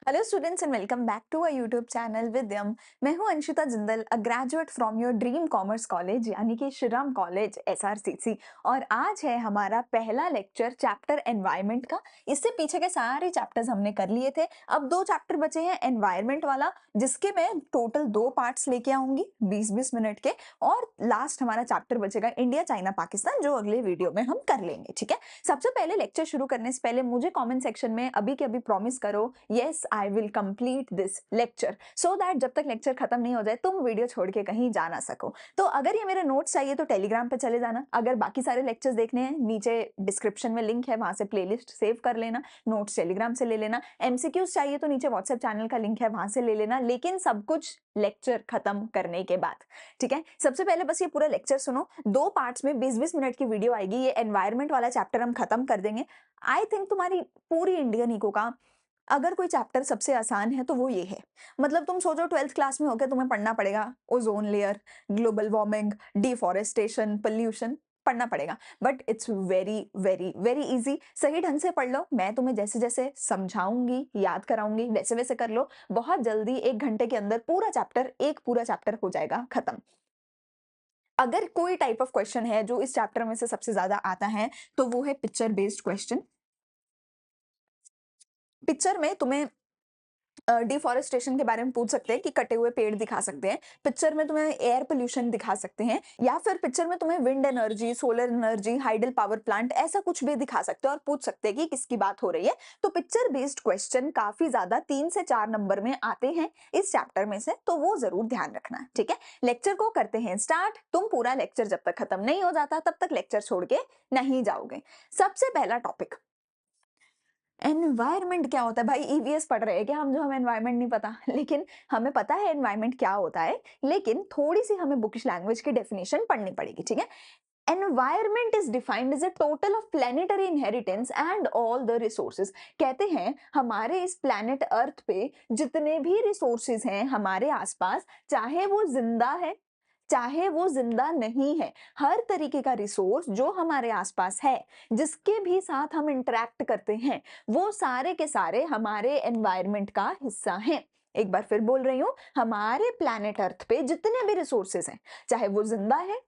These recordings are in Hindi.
Hello students and welcome back to a YouTube channel Vidyam. मैं हूं Anshita Jindal, a graduate from your dream commerce college यानी कि श्रीराम कॉलेज एसआरसीसी। और आज है हमारा पहला लेक्चर चैप्टर एनवायरनमेंट का। इससे पीछे के सारे चैप्टर्स हमने कर लिए थे, अब दो चैप्टर बचे हैं एनवायरनमेंट वाला, जिसके मैं टोटल दो पार्ट्स लेके आऊंगी 20-20 मिनट के। और लास्ट हमारा चैप्टर बचेगा इंडिया चाइना पाकिस्तान, जो अगले वीडियो में हम कर लेंगे। ठीक है, सबसे पहले लेक्चर शुरू करने से पहले मुझे कमेंट सेक्शन में अभी के अभी प्रॉमिस करो, yes I will complete this lecture, so that जब तक लेक्चर खत्म नहीं हो जाए तुम वीडियो छोड़ के कहीं जा ना सको। तो अगर ये मेरे नोट्स चाहिए तो टेलीग्राम पे चले जाना, अगर बाकी सारे लेक्चर्स देखने हैं नीचे डिस्क्रिप्शन में लिंक है, वहां से प्लेलिस्ट सेव कर लेना, नोट्स टेलीग्राम से ले लेना। एमसीक्यूज चाहिए तो नीचे व्हाट्सएप चैनल का लिंक है, वहां से ले लेना, लेकिन सब कुछ लेक्चर खत्म करने के बाद। ठीक है, सबसे पहले बस ये पूरा लेक्चर सुनो, दो पार्ट्स में 20-20 मिनट की वीडियो आएगी। ये एनवायरनमेंट वाला चैप्टर हम खत्म कर देंगे। आई थिंक तुम्हारी पूरी इंडियन इको का अगर कोई चैप्टर सबसे आसान है तो वो ये है। मतलब तुम सोचो 12th क्लास में होकर तुम्हें पढ़ना पड़ेगा ozone layer, global warming, deforestation, pollution पढ़ना पड़ेगा, but it's very very very easy. सही ढंग से पढ़ लो, मैं तुम्हें जैसे जैसे समझाऊंगी याद कराऊंगी वैसे वैसे कर लो, बहुत जल्दी 1 घंटे के अंदर पूरा चैप्टर, एक पूरा चैप्टर हो जाएगा खत्म। अगर कोई टाइप ऑफ क्वेश्चन है जो इस चैप्टर में से सबसे ज्यादा आता है तो वो है पिक्चर बेस्ड क्वेश्चन। पिक्चर में तुम्हें डिफॉरेस्टेशन के बारे में पूछ सकते हैं कि कटे हुए पेड़ दिखा सकते हैं, पिक्चर में तुम्हें एयर पोल्यूशन दिखा सकते हैं, या फिर पिक्चर में तुम्हें wind energy, solar energy, hydel power plant ऐसा कुछ भी दिखा सकते हैं और पूछ सकते हैं कि किसकी बात हो रही है। तो पिक्चर बेस्ड क्वेश्चन काफी ज्यादा 3 से 4 नंबर में आते हैं इस चैप्टर में से, तो वो जरूर ध्यान रखना है। ठीक है, लेक्चर को करते हैं स्टार्ट। तुम पूरा लेक्चर जब तक खत्म नहीं हो जाता तब तक लेक्चर छोड़ के नहीं जाओगे। सबसे पहला टॉपिक एनवायरनमेंट क्या होता है। भाई ईवीएस पढ़ रहे हैं क्या हम, जो हमें एनवायरनमेंट नहीं पता? लेकिन हमें पता है एनवायरनमेंट क्या होता है, लेकिन थोड़ी सी हमें बुकिश लैंग्वेज की डेफिनेशन पढ़नी पड़ेगी। ठीक है, environment is defined as a total of planetary inheritance and all the resources. कहते हैं हमारे इस प्लेनेट अर्थ पे जितने भी रिसोर्सेज हैं हमारे आसपास, चाहे वो जिंदा है चाहे वो जिंदा नहीं है, हर तरीके का रिसोर्स जो हमारे आसपास है, जिसके भी साथ हम इंटरेक्ट करते हैं, वो सारे के सारे हमारे एनवायरनमेंट का हिस्सा हैं। एक बार फिर बोल रही हूं, हमारे प्लैनेट अर्थ पे जितने भी रिसोर्सेज हैं, चाहे वो जिंदा है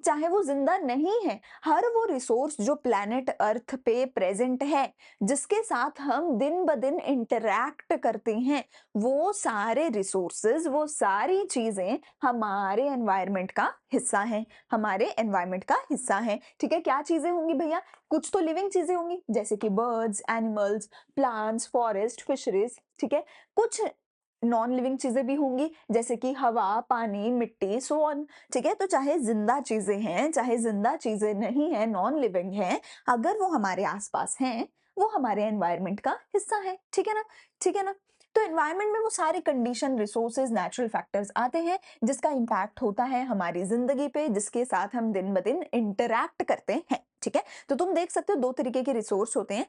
चाहे वो जिंदा नहीं है, हर वो रिसोर्स जो प्लैनेट अर्थ पे प्रेजेंट है, जिसके साथ हम दिन ब दिन इंटरैक्ट करते हैं, वो सारे रिसोर्सेज, वो सारी चीजें हमारे एनवायरनमेंट का हिस्सा हैं, हमारे एनवायरनमेंट का हिस्सा हैं। ठीक है, क्या चीजें होंगी भैया? कुछ तो लिविंग चीजें होंगी, जैसे कि birds, animals, plants, forest, fisheries. ठीक है, कुछ नॉन लिविंग चीजें भी होंगी, जैसे कि हवा, पानी, मिट्टी, सो ऑन। ठीक है, तो चाहे जिंदा चीजें हैं चाहे जिंदा चीजें नहीं है, नॉन लिविंग है, अगर वो हमारे आसपास हैं, वो हमारे एनवायरनमेंट का हिस्सा है। ठीक है ना? ठीक है ना? तो एनवायरनमेंट में वो सारे कंडीशन, रिसोर्सेज, नेचुरल फैक्टर्स आते हैं जिसका इम्पैक्ट होता है हमारी जिंदगी पे, जिसके साथ हम दिन ब दिन इंटरैक्ट करते हैं। ठीक है, तो तुम देख सकते हो दो तरीके के रिसोर्स होते हैं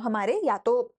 हमारे, या तो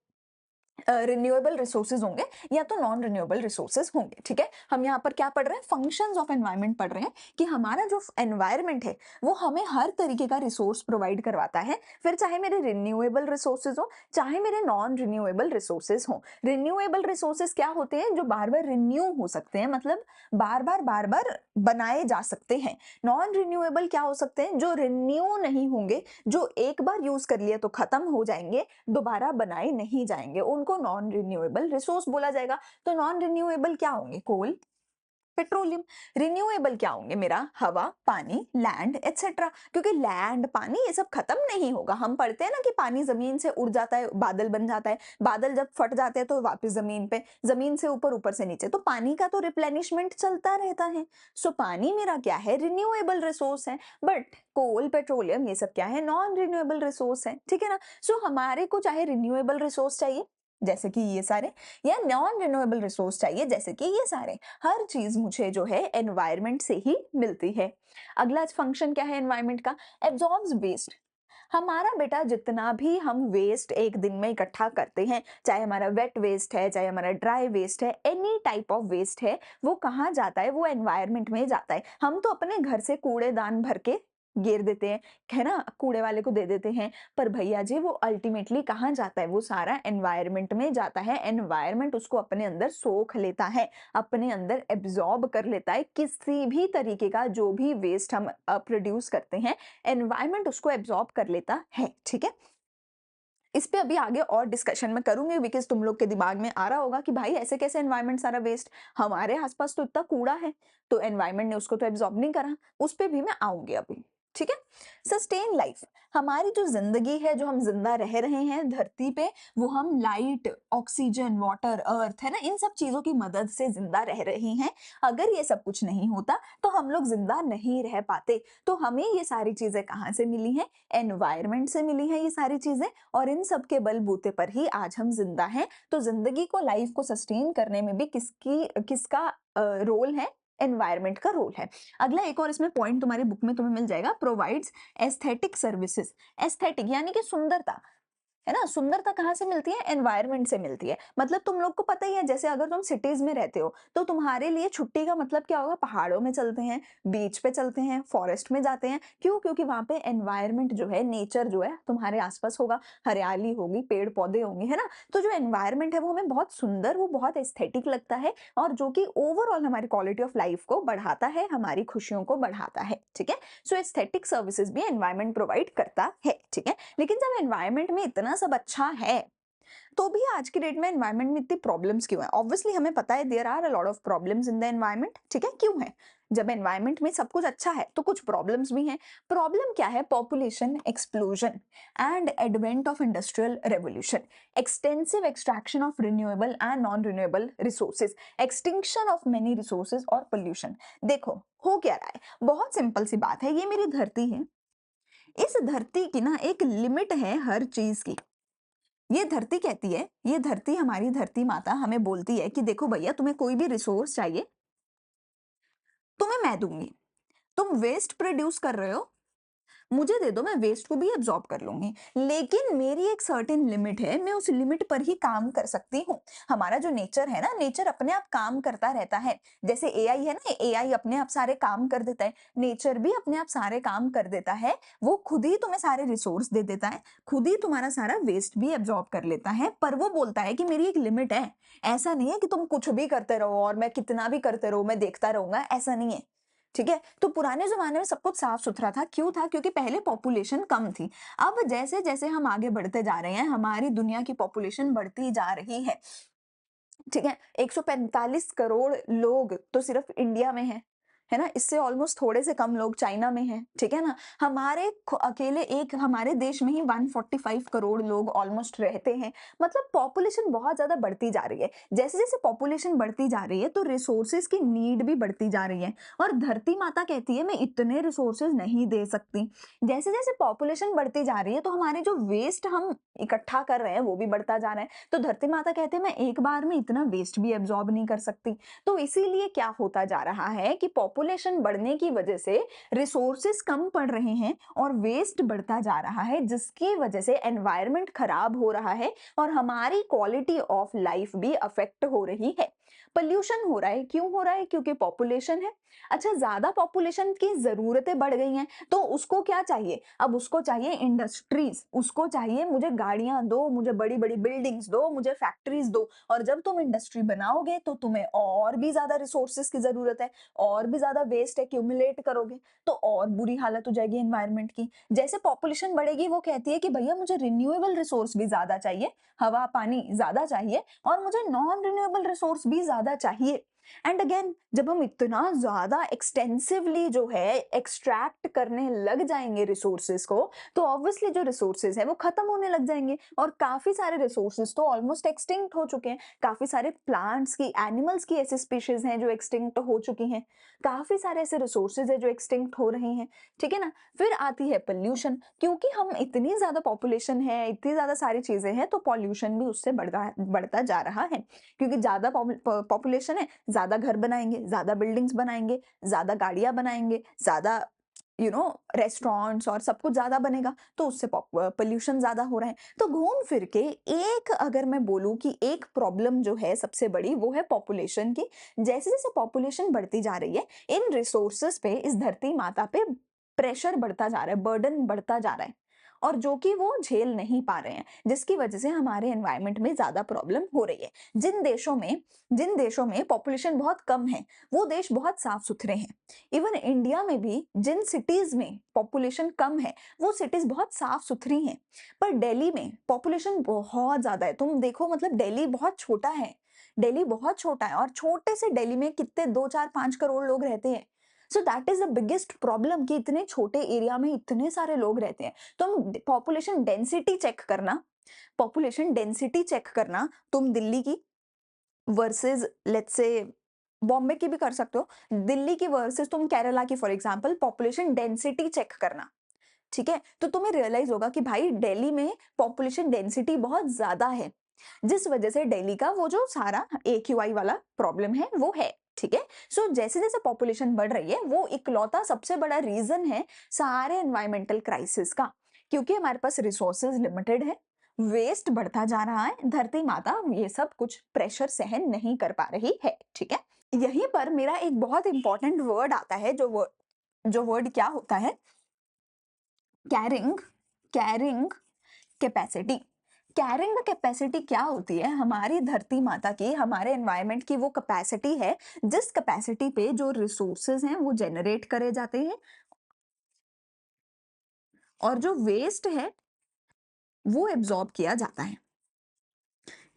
रिन्यूएबल रिसोर्सेज होंगे या तो नॉन रिन्यूएबल रिसोर्सेज होंगे। ठीक है, हम यहाँ पर क्या पढ़ रहे हैं? फंक्शंस ऑफ एनवायरनमेंट पढ़ रहे हैं कि हमारा जो एनवायरनमेंट है वो हमें हर तरीके का रिसोर्स प्रोवाइड करवाता है, फिर चाहे मेरे रिन्यूएबल रिसोर्सेज हो चाहे मेरे नॉन रिन्यूएबल रिसोर्सेज हो। रिन्यूएबल रिसोर्सेज क्या होते हैं? जो बार बार रिन्यू हो सकते हैं, मतलब बार बार बनाए जा सकते हैं। नॉन रिन्यूएबल क्या हो सकते हैं? जो रिन्यू नहीं होंगे, जो एक बार यूज कर लिए तो खत्म हो जाएंगे, दोबारा बनाए नहीं जाएंगे, उनको नॉन रिन्यूएबल रिसोर्स बोला जाएगा। तो नॉन रिन्यूएबल क्या होंगे? कोल, पेट्रोलियम। रिन्यूएबल क्या होंगे? मेरा हवा, पानी, लैंड एटसेट्रा। क्योंकि लैंड, पानी ये सब खत्म नहीं होगा। हम पढ़ते हैं ना कि पानी जमीन से उड़ जाता है, बादल बन जाता है, बादल जब फट जाते हैं तो वापस जमीन पे, जमीन से ऊपर, ऊपर से नीचे, तो पानी का तो रिप्लेनिशमेंट चलता रहता है। सो पानी मेरा क्या है? रिन्यूएबल रिसोर्स है। बट कोल, पेट्रोलियम ये सब क्या है? नॉन रिन्यूएबल रिसोर्स है। ठीक है ना? सो हमारे को चाहे रिन्यूएबल रिसोर्स चाहिए जैसे कि ये सारे, या नॉन रिन्यूएबल रिसोर्स चाहिए जैसे कि ये सारे, हर चीज मुझे जो है एनवायरनमेंट से ही मिलती है। अगला फंक्शन क्या है एनवायरनमेंट का? Absorbs waste. हमारा बेटा जितना भी हम वेस्ट एक दिन में इकट्ठा करते हैं, चाहे हमारा वेट वेस्ट है चाहे हमारा ड्राई वेस्ट है, एनी टाइप ऑफ वेस्ट है, वो कहाँ जाता है? वो एनवायरनमेंट में जाता है। हम तो अपने घर से कूड़ेदान भर के गिर देते हैं, है ना? कूड़े वाले को दे देते हैं। पर भैया जी वो अल्टीमेटली कहाँ जाता है? वो सारा एनवायरनमेंट में जाता है। एनवायरनमेंट उसको अपने अंदर सोख लेता है, अपने अंदर एब्ज़ॉर्ब कर लेता है। किसी भी तरीके का जो भी वेस्ट हम प्रोड्यूस करते हैं, एनवायरनमेंट उसको एब्ज़ॉर्ब कर लेता है, ठीक है? इस पे अभी आगे और डिस्कशन मैं करूँगी बिकॉज़ तुम लोग के दिमाग में आ रहा होगा कि भाई ऐसे कैसे एनवायरनमेंट सारा वेस्ट, हमारे आस-पास तो इतना कूड़ा है, तो एनवायरनमेंट ने उसको तो एब्ज़ॉर्ब नहीं करा। उस पे भी मैं आऊँगी अभी, ठीक है? सस्टेन लाइफ, हमारी जो ज़िंदगी है, जो हम ज़िंदा रह रहे हैं धरती पे, वो हम लाइट, ऑक्सीजन, वाटर, अर्थ, है ना? इन सब चीज़ों की मदद से ज़िंदा रह रहे हैं। अगर ये सब कुछ नहीं होता, तो हम लोग ज़िंदा नहीं रह पाते। तो हमें ये सारी चीज़ें कहाँ से मिली हैं? एनवायरनमेंट से मिली हैं ये सारी चीज़ें। और इन सब के बलबूते पर ही आज हम जिंदा हैं। तो जिंदगी को, लाइफ को सस्टेन करने में भी किसका रोल है? एनवायरनमेंट का रोल है। अगला एक और इसमें पॉइंट तुम्हारी बुक में तुम्हें मिल जाएगा, प्रोवाइड्स एस्थेटिक सर्विसेज। एस्थेटिक यानी कि सुंदरता, है ना? सुंदरता कहाँ से मिलती है? एनवायरनमेंट से मिलती है। मतलब तुम लोग को पता ही है, जैसे अगर तुम सिटीज में रहते हो, तो तुम्हारे लिए छुट्टी का मतलब क्या होगा? पहाड़ों में चलते हैं, बीच पे चलते हैं, फॉरेस्ट में जाते हैं। क्यों? क्योंकि वहाँ पे एनवायरनमेंट जो है, नेचर जो है तुम्हारे आसपास होगा, हरियाली होगी, पेड़ पौधे होंगे, है ना? तो जो एनवायरनमेंट है वो हमें बहुत सुंदर, वो बहुत एस्थेटिक लगता है, और जो कि ओवरऑल हमारी क्वालिटी ऑफ लाइफ को बढ़ाता है, हमारी खुशियों को बढ़ाता है, ठीक है? सो एस्थेटिक सर्विसेज भी एनवायरनमेंट प्रोवाइड करता है, ठीक है? लेकिन जब एनवायरनमेंट में इतना सब अच्छा है, तो भी आज की डेट में एनवायरनमेंट में इतनी प्रॉब्लम्स क्यों है? ऑब्वियसली हमें पता है there are a lot of problems in the environment, ठीक है? क्यों है? जब एनवायरनमेंट में सब कुछ अच्छा है, तो कुछ प्रॉब्लम्स भी हैं। प्रॉब्लम क्या है? Population explosion and advent of industrial revolution, extensive extraction of renewable and non renewable resources, extinction of many resources और पोल्यूशन। देखो, हो क्या रहा है? बहुत सिंपल सी बात है, ये मेरी धरती है। इस धरती की ना एक लिमिट है हर चीज की। ये धरती कहती है, ये धरती, हमारी धरती माता हमें बोलती है कि देखो भैया, तुम्हें कोई भी रिसोर्स चाहिए, तुम्हें मैं दूंगी। तुम वेस्ट प्रोड्यूस कर रहे हो, मुझे दे दो, मैं वेस्ट को भी एब्जॉर्ब कर लूंगी। लेकिन मेरी एक सर्टेन लिमिट है, मैं उस लिमिट पर ही काम कर सकती हूँ। हमारा जो नेचर है ना, नेचर अपने आप काम करता रहता है। जैसे एआई है ना, एआई अपने आप सारे काम कर देता है, नेचर भी अपने आप सारे काम कर देता है। वो खुद ही तुम्हें सारे रिसोर्स दे देता है, खुद ही तुम्हारा सारा वेस्ट भी एब्जॉर्ब कर लेता है। पर वो बोलता है कि मेरी एक लिमिट है। ऐसा नहीं है कि तुम कुछ भी करते रहो और मैं कितना भी करते रहूं, मैं देखता रहूंगा, ऐसा नहीं है, ठीक है? तो पुराने ज़माने में सब कुछ साफ-सुथरा था, क्यों था? क्योंकि पहले पॉपुलेशन कम थी। अब जैसे-जैसे हम आगे बढ़ते जा रहे हैं, हमारी दुनिया की पॉपुलेशन बढ़ती जा रही है, ठीक है? 145 करोड़ लोग तो सिर्फ इंडिया में हैं, है ना? इससे ऑलमोस्ट थोड़े से कम लोग चाइना में हैं, ठीक है ना? हमारे अकेले एक हमारे देश में ही 145 करोड़ लोग ऑलमोस्ट रहते हैं। मतलब पॉपुलेशन बहुत ज़्यादा बढ़ती जा रही है। जैसे-जैसे पॉपुलेशन बढ़ती जा रही है, तो रिसोर्सेज़ की नीड भी बढ़ती जा रही है, और धरती माता कहती है मैं इतने रिसोर्सेज़ नहीं दे सकती। जैसे-जैसे पॉपुलेशन बढ़ती जा रही है, तो हमारे जो वेस्ट हम इकट्ठा कर रहे हैं, वो भी बढ़ता जा रहा है। तो धरती माता कहते हैं मैं एक बार में इतना वेस्ट भी एब्जॉर्ब नहीं कर सकती। तो इसीलिए क्या होता जा रहा है कि पॉपुलेशन बढ़ने की वजह से रिसोर्सेस कम पड़ रहे हैं और वेस्ट बढ़ता जा रहा है, जिसकी वजह से एनवायरनमेंट खराब हो रहा है और हमारी क्वालिटी ऑफ लाइफ भी अफेक्ट हो रही है। पोल्यूशन हो रहा है, क्यों हो रहा है? क्योंकि पॉपुलेशन है। अच्छा, ज्यादा पॉपुलेशन की जरूरतें बढ़ गई हैं, तो उसको क्या चाहिए? अब उसको चाहिए इंडस्ट्रीज, उसको चाहिए मुझे गाड़ियां दो, मुझे बड़ी बड़ी बिल्डिंग्स दो, मुझे फैक्ट्रीज दो। और जब तुम इंडस्ट्री बनाओगे, तो तुम्हें और भी ज्यादा रिसोर्सेज की जरूरत है, और भी ज्यादा वेस्ट एक्यूमुलेट करोगे, तो और बुरी हालत हो जाएगी एनवायरनमेंट की। जैसे पॉपुलेशन बढ़ेगी, वो कहती है कि भैया मुझे रिन्यूएबल रिसोर्स भी ज्यादा चाहिए, हवा पानी ज्यादा चाहिए, और मुझे नॉन रिन्यूएबल रिसोर्स भी ज्यादा चाहिए। एंड अगेन, जब हम इतना ज्यादा एक्सटेंसिवली जो है एक्सट्रैक्ट करने लग जाएंगे रिसोर्सेज को, तो ऑब्वियसली जो रिसोर्सेज है वो खत्म होने लग जाएंगे, और काफी सारे रिसोर्सेज तो ऑलमोस्ट एक्सटिंक्ट हो चुके हैं। काफी सारे प्लांट्स की, एनिमल्स की ऐसी स्पीशीज हैं जो एक्सटिंक्ट हो चुकी हैं। काफी सारे ऐसे रिसोर्सेज है जो एक्सटिंक्ट हो रही हैं, ठीक है ना? फिर आती है पोल्यूशन। क्योंकि हम इतनी ज्यादा पॉपुलेशन है, इतनी ज्यादा सारी चीजें हैं, तो पॉल्यूशन भी उससे बढ़ता बढ़ता जा रहा है। क्योंकि ज्यादा पॉपुलेशन है, ज़्यादा घर बनाएँगे, ज़्यादा बिल्डिंग्स बनाएँगे, ज़्यादा गाड़ियाँ बनाएँगे, ज़्यादा रेस्टोरेंट्स और सब कुछ ज़्यादा बनेगा, तो उससे पॉल्यूशन ज़्यादा हो रहा है। तो घूम फिर के एक, अगर मैं बोलूँ कि एक प्रॉब्लम जो है सबसे बड़ी, वो है पॉपुलेशन की। जैसे-जैसे पॉपुलेशन बढ़ती जा रही है, इन रिसोर्सेज़ पे, इस धरती माता पे प्रेशर बढ़ता जा रहा है, बर्डन बढ़ता जा रहा है और जो कि वो झेल नहीं पा रहे हैं, जिसकी वजह से हमारे एनवायरनमेंट में ज़्यादा प्रॉब्लम हो रही है। जिन देशों में पॉपुलेशन बहुत कम है, वो देश बहुत साफ-सुथरे हैं। इवन इंडिया में भी जिन सिटीज़ में पॉपुलेशन कम है, वो सिटीज़ बहुत साफ-सुथरी हैं। पर दिल्ली में पॉपुलेशन बहुत ज़्यादा है। तुम देखो मतलब दिल्ली बहुत छोटा है। दिल्ली बहुत छोटा है और छोटे से दिल्ली में कितने 2, 4, 5 करोड़ लोग रहते हैं। So that is the biggest problem कि इतने छोटे एरिया में इतने सारे लोग रहते हैं। तुम पॉपुलेशन डेंसिटी चेक करना, तुम दिल्ली की वर्सेस लेट्स से बॉम्बे की भी कर सकते हो। दिल्ली की वर्सेस तुम केरला की for example population density check करना, ठीक है? तो तुम्हें रियलाइज़ होगा कि भाई दिल्ली में पॉपुलेशन डेंसिटी बहुत ज़्यादा है, जिस वजह से दिल्ली का वो जो सारा एक्यूआई वाला प्रॉब्लम है वो है, ठीक है? सो जैसे-जैसे पॉपुलेशन बढ़ रही है, वो इकलौता सबसे बड़ा रीज़न है सारे एनवायरमेंटल क्राइसिस का, क्योंकि हमारे पास रिसोर्सेज़ लिमिटेड है, वेस्ट बढ़ता जा रहा है, धरती माता ये सब कुछ प्रेशर सहन नहीं कर पा रही है, ठीक है? यहीं पर मेरा एक बहुत इंपॉर्टेंट वर्ड आता है, जो वर्ड क्या होता है? Carrying carrying capacity. Carrying capacity क्या होती है? हमारी धरती माता की, हमारे एनवायरनमेंट की वो कैपेसिटी है, जिस कैपेसिटी पे जो रिसोर्सेज हैं वो जनरेट करे जाते हैं और जो वेस्ट है वो एब्जॉर्ब किया जाता है।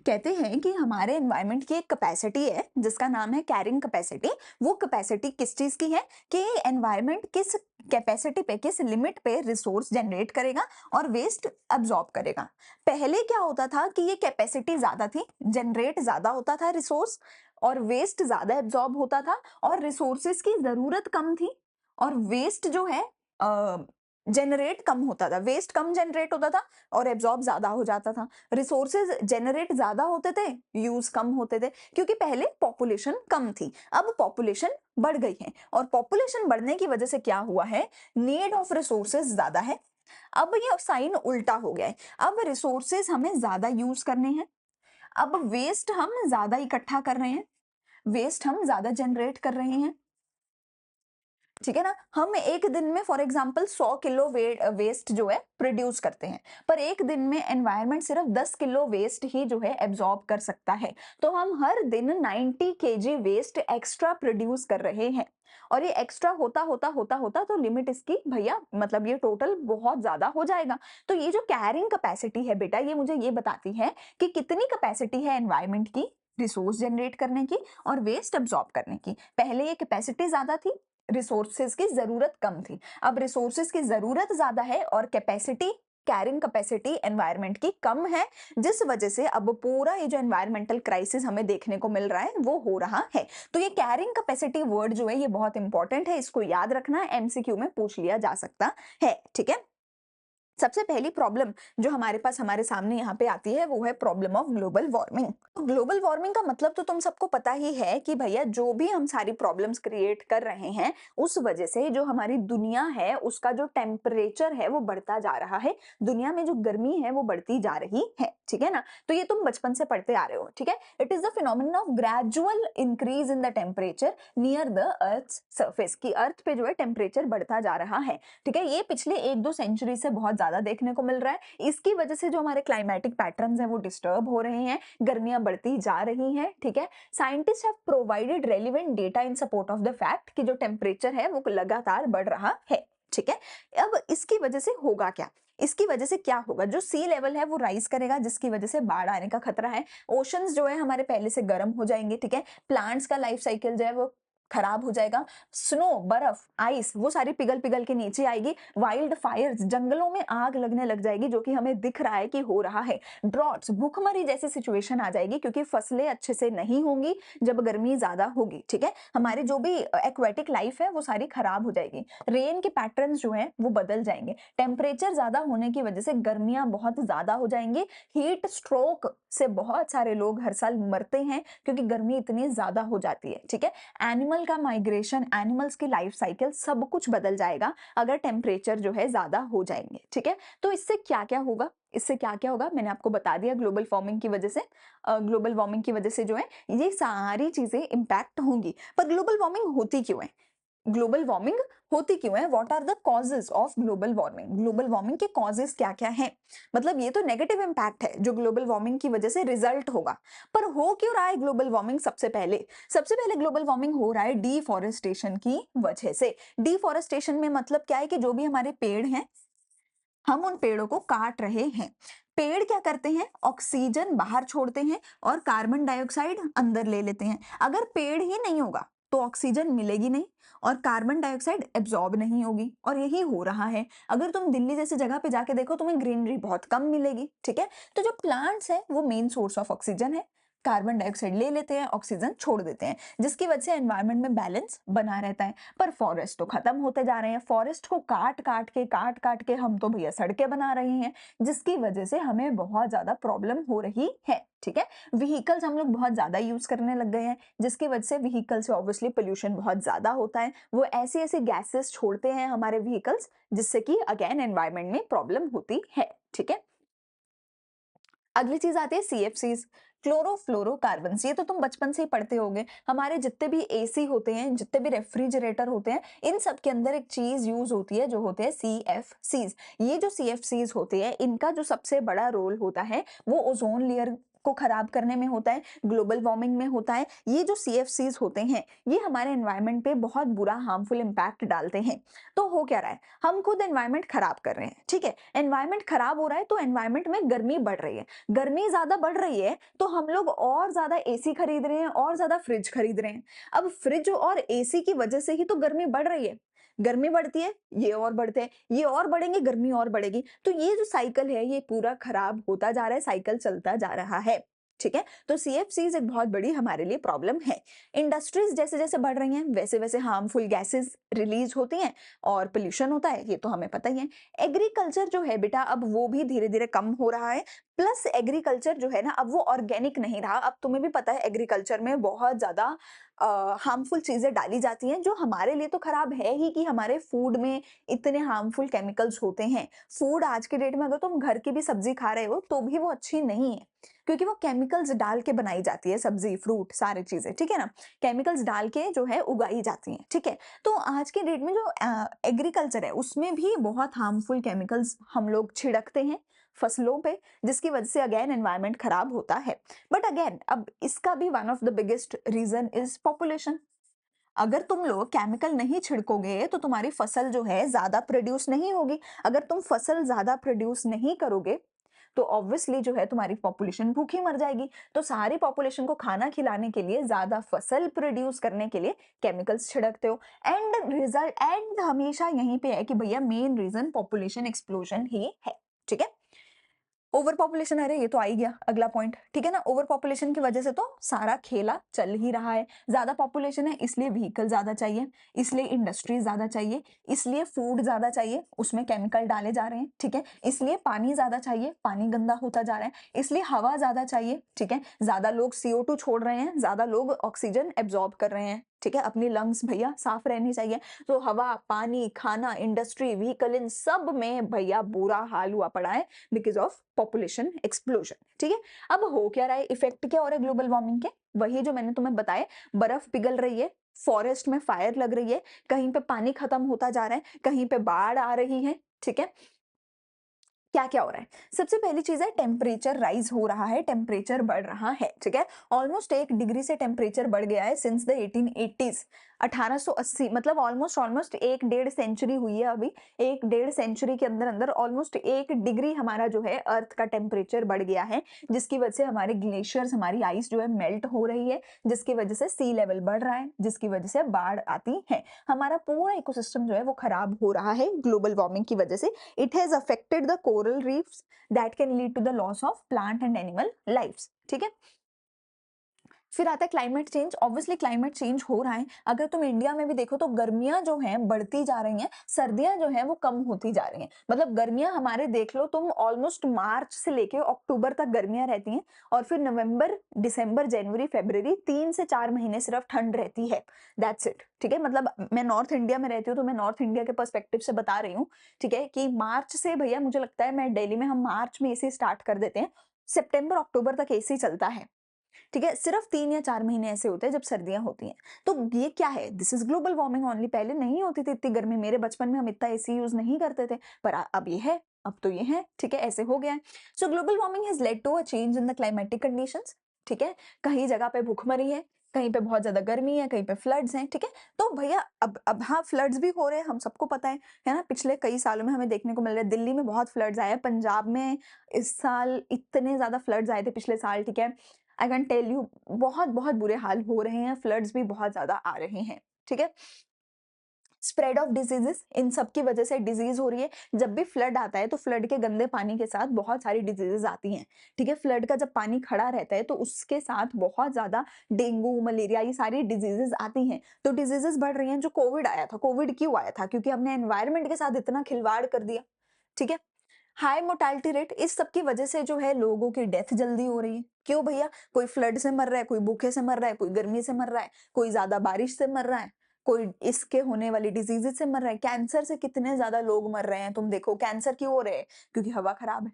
कहते हैं कि हमारे एनवायरनमेंट की एक कैपेसिटी है जिसका नाम है कैरिंग कैपेसिटी। वो कैपेसिटी किस चीज की है कि एनवायरनमेंट किस कैपेसिटी पे, किस लिमिट पे रिसोर्स जनरेट करेगा और वेस्ट अब्सॉर्ब करेगा। पहले क्या होता था कि ये कैपेसिटी ज्यादा थी, जनरेट ज्यादा होता था रिसोर्स और वेस्ट ज्यादा एब्सॉर्ब होता था और रिसोर्सेज की जरूरत कम थी और वेस्ट जो है जनरेट कम होता था, वेस्ट कम जनरेट होता था और एब्सॉर्ब ज्यादा हो जाता था। रिसोर्सेज जनरेट ज्यादा होते थे, यूज कम होते थे, क्योंकि पहले पॉपुलेशन कम थी। अब पॉपुलेशन बढ़ गई है और पॉपुलेशन बढ़ने की वजह से क्या हुआ है, नीड ऑफ रिसोर्सेज ज्यादा है। अब ये साइन उल्टा हो गया है, अब रिसोर्सेज हमें ज्यादा यूज करने हैं, अब वेस्ट हम ज्यादा इकट्ठा कर रहे हैं, वेस्ट हम ज्यादा जनरेट कर रहे हैं, ठीक है ना? हम एक दिन में फॉर एग्जांपल 100 किलो वेस्ट जो है प्रोड्यूस करते हैं, पर एक दिन में एनवायरनमेंट सिर्फ 10 किलो वेस्ट ही जो है एब्जॉर्ब कर सकता है। तो हम हर दिन 90 केजी वेस्ट एक्स्ट्रा प्रोड्यूस कर रहे हैं और ये एक्स्ट्रा होता तो लिमिट इसकी भैया मतलब ये टोटल बहुत ज्यादा हो जाएगा। तो ये जो कैरिंग कैपेसिटी है बेटा, ये मुझे ये बताती है कि कितनी कैपेसिटी है एनवायरनमेंट की रिसोर्स जनरेट करने की और वेस्ट अब्सॉर्ब करने की। पहले ये कैपेसिटी ज्यादा थी, रिसोर्सेज की जरूरत कम थी। अब रिसोर्सेज की जरूरत ज्यादा है और कैपेसिटी, कैरिंग कैपेसिटी एनवायरनमेंट की कम है, जिस वजह से अब पूरा ये जो एनवायरमेंटल क्राइसिस हमें देखने को मिल रहा है वो हो रहा है। तो ये कैरिंग कैपेसिटी वर्ड जो है ये बहुत इंपॉर्टेंट है, इसको याद रखना, एमसीक्यू में पूछ लिया जा सकता है, ठीक है? सबसे पहली प्रॉब्लम जो हमारे पास हमारे सामने यहाँ पे आती है वो है problem of global warming. Global warming का मतलब तो तुम सबको पता ही है कि भैया जो भी हम सारी प्रॉब्लम्स क्रिएट कर रहे हैं उस वजह से जो हमारी दुनिया है उसका जो टेम्परेचर है वो बढ़ता जा रहा है, दुनिया में जो गर्मी है वो बढ़ती जा रही है, ठीक है ना? तो ये तुम बचपन से पढ़ते आ रहे हो, ठीक है? It is the phenomenon of gradual increase in the temperature near the earth surface, की अर्थ पे जो है टेम्परेचर बढ़ता जा रहा है, ठीक है? ये पिछले 1-2 सेंचुरी से बहुत ज्यादा देखने को मिल रहा है। इसकी वजह से जो हमारे क्लाइमेटिक पैटर्न्स हैं वो डिस्टर्ब हो रहे हैं, गर्मियां बढ़ती जा रही हैं, ठीक है? Scientist have provided relevant data in support of the fact कि जो टेम्परेचर है वो लगातार बढ़ रहा है, ठीक है? अब इसकी वजह से होगा क्या? इसकी वजह से क्या होगा, जो सी लेवल है वो राइज करेगा जिसकी वजह से बाढ़ आने का खतरा है, ओशंस जो है हमारे पहले से गर्म हो जाएंगे, ठीक है? प्लांट्स का लाइफ साइकिल जो है वो खराब हो जाएगा, स्नो, बर्फ, आइस वो सारी पिघल पिघल के नीचे आएगी, वाइल्ड फायर्स, जंगलों में आग लगने लग जाएगी जो कि हमें दिख रहा है कि हो रहा है, ड्रॉट्स, भूखमरी जैसी सिचुएशन आ जाएगी क्योंकि फसलें अच्छे से नहीं होंगी जब गर्मी ज्यादा होगी, ठीक है? हमारी जो भी एक्वेटिक लाइफ है वो सारी खराब हो जाएगी, रेन के पैटर्न्स जो है वो बदल जाएंगे, टेम्परेचर ज्यादा होने की वजह से गर्मियां बहुत ज्यादा हो जाएंगी, हीट स्ट्रोक से बहुत सारे लोग हर साल मरते हैं क्योंकि गर्मी इतनी ज्यादा हो जाती है, ठीक है? एनिमल का माइग्रेशन, एनिमल्स की लाइफ साइकिल सब कुछ बदल जाएगा अगर टेम्परेचर जो है ज्यादा हो जाएंगे, ठीक है? तो इससे क्या क्या होगा, इससे क्या क्या होगा मैंने आपको बता दिया, ग्लोबल वार्मिंग की वजह से, ग्लोबल वार्मिंग की वजह से जो है ये सारी चीजें इंपैक्ट होंगी। पर ग्लोबल वार्मिंग होती क्यों है? ग्लोबल वार्मिंग होती क्यों है, what are the causes of global warming, global warming के कॉजेज क्या क्या हैं। मतलब ये तो नेगेटिव इंपैक्ट है जो ग्लोबल वार्मिंग की वजह से रिजल्ट होगा, पर हो क्यों रहा है ग्लोबल वार्मिंग। सबसे पहले ग्लोबल वार्मिंग हो रहा है डिफॉरेस्टेशन की वजह से। डिफॉरेस्टेशन में मतलब क्या है कि जो भी हमारे पेड़ हैं, हम उन पेड़ों को काट रहे हैं। पेड़ क्या करते हैं, ऑक्सीजन बाहर छोड़ते हैं और कार्बन डाइऑक्साइड अंदर ले लेते हैं। अगर पेड़ ही नहीं होगा तो ऑक्सीजन मिलेगी नहीं और कार्बन डाइऑक्साइड एब्जॉर्ब नहीं होगी, और यही हो रहा है। अगर तुम दिल्ली जैसी जगह पे जाके देखो तुम्हें ग्रीनरी बहुत कम मिलेगी, ठीक है। तो जो प्लांट्स है वो मेन सोर्स ऑफ ऑक्सीजन है, कार्बन डाइऑक्साइड ले लेते हैं, ऑक्सीजन छोड़ देते हैं, जिसकी वजह से एनवायरनमेंट में बैलेंस बना रहता है। पर फॉरेस्ट तो खत्म होते जा रहे हैं, फॉरेस्ट को काट काट के हम तो भैया सड़कें बना रहे हैं, जिसकी वजह से हमें बहुत ज्यादा प्रॉब्लम हो रही है, ठीक है। व्हीकल्स हम लोग बहुत ज्यादा यूज करने लग गए हैं, जिसकी वजह से व्हीकल से ऑब्वियसली पोल्यूशन बहुत ज्यादा होता है। वो ऐसी ऐसी गैसेस छोड़ते हैं हमारे व्हीकल्स, जिससे कि अगेन एनवायरनमेंट में प्रॉब्लम होती है, ठीक है। अगली चीज आती है सीएफसीज, क्लोरोफ्लोरोकार्बन्स। ये तो तुम बचपन से ही पढ़ते होगे। हमारे जितने भी एसी होते हैं, जितने भी रेफ्रिजरेटर होते हैं, इन सब के अंदर एक चीज यूज होती है जो होते हैं सीएफसीज। ये जो सीएफसीज होते हैं, इनका जो सबसे बड़ा रोल होता है वो ओजोन लेयर को खराब करने में होता है, ग्लोबल वार्मिंग में होता है। ये जो सीएफसीज होते हैं, ये हमारे एनवायरनमेंट पे बहुत बुरा हार्मफुल इंपैक्ट डालते हैं। तो हो क्या रहा है, हम खुद एनवायरनमेंट खराब कर रहे हैं, ठीक है। एनवायरनमेंट खराब हो रहा है तो एनवायरनमेंट में गर्मी बढ़ रही है, गर्मी ज्यादा बढ़ रही है तो हम लोग और ज्यादा एसी खरीद रहे हैं और ज्यादा फ्रिज खरीद रहे हैं। अब फ्रिज और एसी की वजह से ही तो गर्मी बढ़ रही है, गर्मी बढ़ती है ये और बढ़ते हैं, ये और बढ़ेंगे गर्मी और बढ़ेगी, तो ये जो साइकिल है ये पूरा खराब होता जा रहा है, साइकिल चलता जा रहा है, ठीक है। तो सीएफसीज एक बहुत बड़ी हमारे लिए प्रॉब्लम है। इंडस्ट्रीज जैसे जैसे बढ़ रही हैं वैसे वैसे हार्मफुल गैसेस रिलीज होती हैं और पोल्यूशन होता है, ये तो हमें पता ही है। एग्रीकल्चर जो है बेटा, अब वो भी धीरे धीरे कम हो रहा है। प्लस एग्रीकल्चर जो है ना, अब वो ऑर्गेनिक नहीं रहा। अब तुम्हें भी पता है एग्रीकल्चर में बहुत ज्यादा हार्मफुल चीजें डाली जाती हैं, जो हमारे लिए तो खराब है ही, कि हमारे फूड में इतने हार्मफुल केमिकल्स होते हैं। फूड आज के डेट में अगर तुम घर की भी सब्जी खा रहे हो तो भी वो अच्छी नहीं है, क्योंकि वो केमिकल्स डाल के बनाई जाती है, सब्जी फ्रूट सारी चीजें, ठीक है ना। केमिकल्स डाल के जो है उगाई जाती हैं, ठीक है। तो आज के डेट में जो एग्रीकल्चर है उसमें भी बहुत हार्मफुल केमिकल्स हम लोग छिड़कते हैं फसलों पे, जिसकी वजह से अगेन एनवायरनमेंट खराब होता है। बट अगेन अब इसका भी one of the biggest reason is population. अगर तुम लोग केमिकल नहीं छिड़कोगे तो तुम्हारी फसल जो है ज्यादा प्रोड्यूस नहीं होगी। अगर तुम फसल ज्यादा प्रोड्यूस नहीं करोगे तो ऑब्वियसली जो है तुम्हारी पॉपुलेशन भूखी मर जाएगी। तो सारी पॉपुलेशन को खाना खिलाने के लिए, ज्यादा फसल प्रोड्यूस करने के लिए केमिकल्स छिड़कते हो, एंड रिजल्ट एंड हमेशा यहीं पे है कि भैया मेन रीजन पॉपुलेशन एक्सप्लोजन ही है, ठीक है। ओवर पॉपुलेशन, अरे ये तो आ ही गया अगला पॉइंट, ठीक है ना। ओवर पॉपुलेशन की वजह से तो सारा खेला चल ही रहा है। ज्यादा पॉपुलेशन है इसलिए व्हीकल ज्यादा चाहिए, इसलिए इंडस्ट्रीज ज्यादा चाहिए, इसलिए फूड ज्यादा चाहिए, उसमें केमिकल डाले जा रहे हैं, ठीक है। इसलिए पानी ज्यादा चाहिए, पानी गंदा होता जा रहा है, इसलिए हवा ज्यादा चाहिए, ठीक है। ज्यादा लोग CO2 छोड़ रहे हैं, ज्यादा लोग ऑक्सीजन एब्जॉर्ब कर रहे हैं, ठीक है। अपनी लंग्स भैया साफ रहनी चाहिए। तो हवा, पानी, खाना, इंडस्ट्री, व्हीकल, इन सब में भैया बुरा हाल हुआ पड़ा है बिकॉज ऑफ पॉपुलेशन एक्सप्लोजन, ठीक है। अब हो क्या रहा है, इफेक्ट क्या हो रहा है ग्लोबल वार्मिंग के, वही जो मैंने तुम्हें बताया, बर्फ पिघल रही है, फॉरेस्ट में फायर लग रही है, कहीं पे पानी खत्म होता जा रहा है, कहीं पे बाढ़ आ रही है, ठीक है। क्या क्या हो रहा है, सबसे पहली चीज है टेम्परेचर राइज हो रहा है, टेम्परेचर बढ़ रहा है, ठीक है। ऑलमोस्ट 1 डिग्री से टेम्परेचर बढ़ गया है सिंस द 1880s, 1880, मतलब ऑलमोस्ट ऑलमोस्ट 1 डेढ़ सेंचुरी हुई है अभी। 1 डेढ़ सेंचुरी के अंदर अंदर ऑलमोस्ट 1 डिग्री हमारा जो है अर्थ का टेम्परेचर बढ़ गया है, जिसकी वजह से हमारे ग्लेशियर्स, हमारी आइस जो है मेल्ट हो रही है, जिसकी वजह से सी लेवल बढ़ रहा है, जिसकी वजह से बाढ़ आती है। हमारा पूरा इकोसिस्टम जो है वो खराब हो रहा है ग्लोबल वार्मिंग की वजह से। It has affected the coral reefs that can lead to the loss of plant and animal lifes, ठीक है। फिर आता है climate change. Obviously climate change हो रहा है। अगर तुम इंडिया में भी देखो तो गर्मियां जो हैं बढ़ती जा रही हैं, सर्दियां जो हैं वो कम होती जा रही हैं। मतलब गर्मियां हमारे देख लो तुम, ऑलमोस्ट मार्च से लेके अक्टूबर तक गर्मियां रहती हैं, और फिर नवंबर, दिसंबर, जनवरी, फरवरी 3 से 4 महीने सिर्फ ठंड रहती है। दैट्स इट, ठीक है। मतलब मैं नॉर्थ इंडिया में रहती हूँ तो मैं नॉर्थ इंडिया के पर्सपेक्टिव से बता रही हूँ, ठीक है, कि मार्च से भैया मुझे लगता है, मैं दिल्ली में हम मार्च में एसी स्टार्ट कर देते हैं, सितंबर अक्टूबर तक एसी चलता है, ठीक है? सिर्फ 3 या 4 महीने ऐसे होते हैं जब सर्दियाँ होती हैं। तो ये क्या है? This is global warming only. पहले नहीं होती थी इतनी गर्मी, मेरे बचपन में हम इतना एसी यूज़ नहीं करते थे, पर अब ये है, अब तो ये है, ठीक है? ऐसे हो गया है। So global warming has led to a change in the climatic conditions, ठीक है? कहीं जगह पे भूखमरी है, कहीं पे बहुत ज़्यादा गर्मी है, कहीं पे फ्लड्स हैं, ठीक है? तो भैया अब हाँ, फ्लड्स भी हो रहे हैं, हम सबको पता है ना? पिछले कई सालों में हमें देखने को मिल रहा है, दिल्ली में बहुत फ्लड्स आए हैं, पंजाब में इस साल इतने ज़्यादा फ्लड्स आए थे पिछले साल, ठीक है? आई कैन टेल यू बहुत-बहुत बुरे हाल हो रहे हैं, फ्लड्स भी बहुत ज़्यादा आ रहे हैं, ठीक है? स्प्रेड ऑफ डिजीजेस, इन सब की वजह से डिजीज हो रही है। जब भी फ्लड आता है तो फ्लड के गंदे पानी के साथ बहुत सारी डिजीजेस आती हैं, ठीक है? फ्लड का जब पानी खड़ा रहता है तो उसके साथ बहुत ज्यादा डेंगू, मलेरिया, ये सारी डिजीजेस आती हैं। तो डिजीजेस बढ़ रही हैं। जो कोविड आया था, कोविड क्यों आया था? क्योंकि हमने एनवायरनमेंट के साथ इतना खिलवाड़ कर दिया, ठीक है? हाई मोर्टालिटी रेट, इस सब की वजह से जो है लोगों की डेथ जल्दी हो रही है। क्यों भैया? कोई फ्लड से मर रहा है, कोई भूखे से मर रहा है, कोई गर्मी से मर रहा है, कोई ज्यादा बारिश से मर रहा है, कोई इसके होने वाली डिजीजेस से मर रहा है। कैंसर से कितने ज्यादा लोग मर रहे हैं, तुम देखो। कैंसर क्यों हो रहे हैं? क्योंकि हवा खराब है,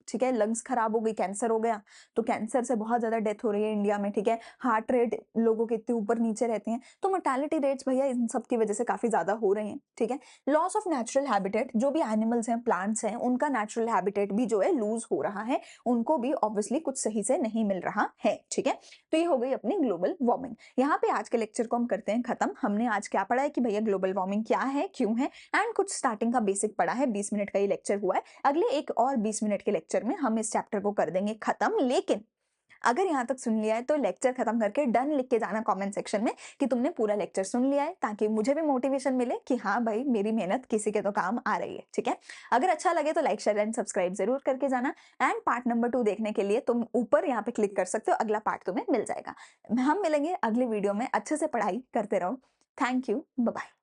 ठीक है? लंग्स खराब हो गई, कैंसर हो गया। तो कैंसर से बहुत ज्यादा डेथ हो रही है इंडिया में, ठीक है? हार्ट रेट लोगों के इतने ऊपर नीचे रहते हैं, तो मोर्टालिटी रेट्स भैया इन सब की वजह से काफी ज्यादा हो रहे हैं, ठीक है? लॉस ऑफ नेचुरल हैबिटेट, जो भी एनिमल्स हैं, प्लांट्स हैं, उनका नेचुरल हैबिटेट भी जो है लूज हो रहा है, उनको भी ऑब्वियसली कुछ सही से नहीं मिल रहा है, ठीक है? तो ये हो गई अपनी ग्लोबल वार्मिंग। यहाँ पे आज के लेक्चर को हम करते हैं खत्म। हमने आज क्या पढ़ा है कि भैया ग्लोबल वार्मिंग क्या है, क्यों है, एंड कुछ स्टार्टिंग का बेसिक पढ़ा है। 20 मिनट का ये लेक्चर हुआ है। अगले एक और 20 मिनट के लेक्चर में हम इस चैप्टर को कर देंगे खत्म। लेकिन अगर यहाँ तक सुन लिया है तो लेक्चर खत्म करके डन लिख के जाना कमेंट सेक्शन में कि तुमने पूरा लेक्चर सुन लिया है, ताकि मुझे भी मोटिवेशन मिले कि हाँ भाई, मेरी मेहनत किसी के तो काम आ रही है, ठीक है? अगर अच्छा लगे तो लाइक, शेयर एंड सब्सक्राइब जरूर करके जाना। एंड पार्ट नंबर 2 देखने के लिए तुम ऊपर यहाँ पे क्लिक कर सकते हो, अगला पार्ट तुम्हें मिल जाएगा। हम मिलेंगे अगली वीडियो में। अच्छे से पढ़ाई करते रहो। Thank you, bye bye.